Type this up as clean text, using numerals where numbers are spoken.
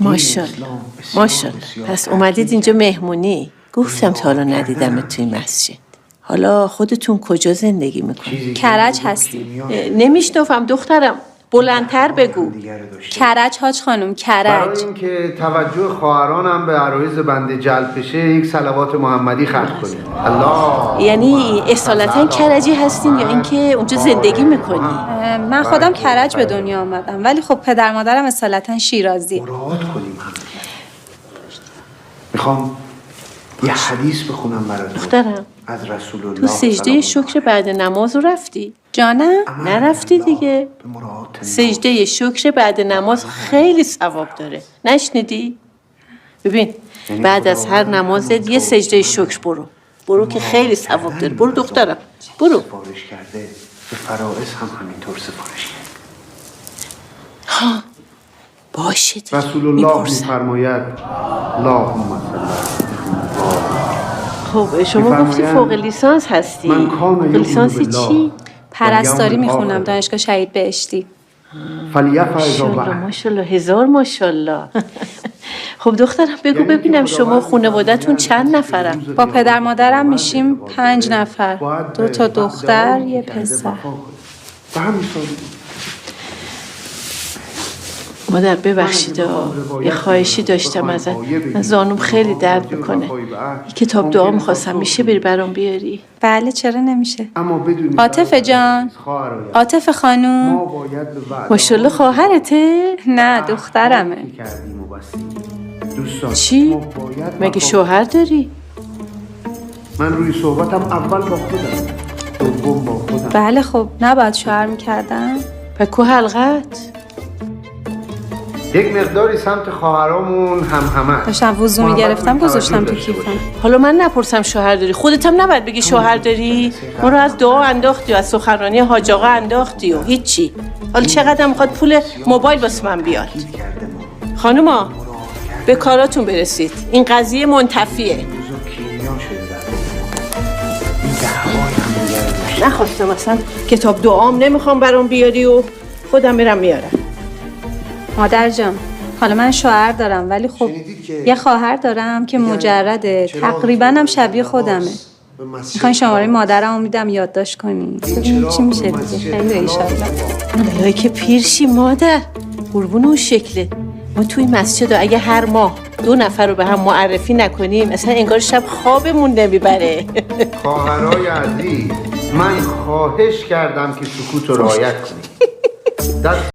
ماشاءالله ماشاءالله. پس اومدید اینجا مهمونی؟ گفتم تا حالا ندیدمت توی مسجد. حالا خودتون کجا زندگی میکنید؟ کرج هستیم. نمیشنفم دخترم، بلندتر بگو. کرج حاج خانم، کرج. برای اینکه توجه خواهرانم به عرایض بنده جلب بشه یک صلوات محمدی خلق کنید. الله. یعنی اصالتا کرجی هستین یا اینکه اونجا زندگی میکنی؟ من خودم کرج به دنیا آمدم، ولی خب پدر مادرم اصالتا شیرازی. مراعات کنیم هم. میخوام یه حدیث بخونم براتون. دخترم از رسول الله. تو سجده شکر بعد نماز رو رفتی؟ جانم؟ نرفتی دیگه؟ سجده شکر بعد نماز خیلی ثواب داره، نشنیدی؟ ببین بعد از هر نمازت یه سجده شکر برو که خیلی ثواب داره. برو دخترم برو. سفارش کرده به فرائض هم همینطور سفارش کرده. ها باشه دیگه. رسول الله میفرماید اللهم صل. خب شما گفتی فوق لیسانس هستی؟ فوق لیسانسی چی؟ پرستاری میخونم دانشگاه شهید بهشتی. ماشاءالله ماشاءالله، هزار ماشاءالله. خب دخترم بگو ببینم شما خانواده‌تون چند نفرم؟ با پدر مادرم میشیم 5 نفر، 2 تا دختر، یه پسر. مادر ببخشید یه خواهشی داشتم ازت. من زانوم خیلی درد میکنه. یه کتاب دعا میخواستم، میشه بری برام بیاری؟ بله چرا نمیشه. عاطف جان، عاطف خانوم. ماشاءالله خواهرته؟ نه دخترمه. چی؟ مگه شوهر داری؟ من روی صحبتم اول با خودم، دوم با خودم. بله خب نباید شوهر میکردم. پکو حلقت؟ یک مقداری سمت خواهرامون همه داشتم وضو میگرفتم گذاشتم تو کیفم. حالا من نپرسم شوهر داری، خودت هم نباید بگی شوهر داری. ما رو از دعا انداختی و از سخنرانی حاج آقا انداختی و هیچی. حالا چقدر میخواد پول موبایل واسه من بیاد؟ خانوما به کاراتون برسید، این قضیه منتفیه. نخواستم اصلا کتاب دعام نمیخوام برام بیاری و خودم میرم میارم. مادر جان حالا من شوهر دارم ولی خب یه خواهر دارم که مجرده، تقریبا هم شبیه خودمه. میخواین شماره مادرمو میدم یادداشت کنی ببینیم چی میشه دیگه. خیلی ایشالله. الهی که پیرشی مادر، قربون اون شکله. ما توی مسجد اگه هر ماه 2 نفر رو به هم معرفی نکنیم اصلا انگار شب خوابمون نمیبره. خواهرای عزیز من خواهش کردم که سکوت رو رعایت کنید.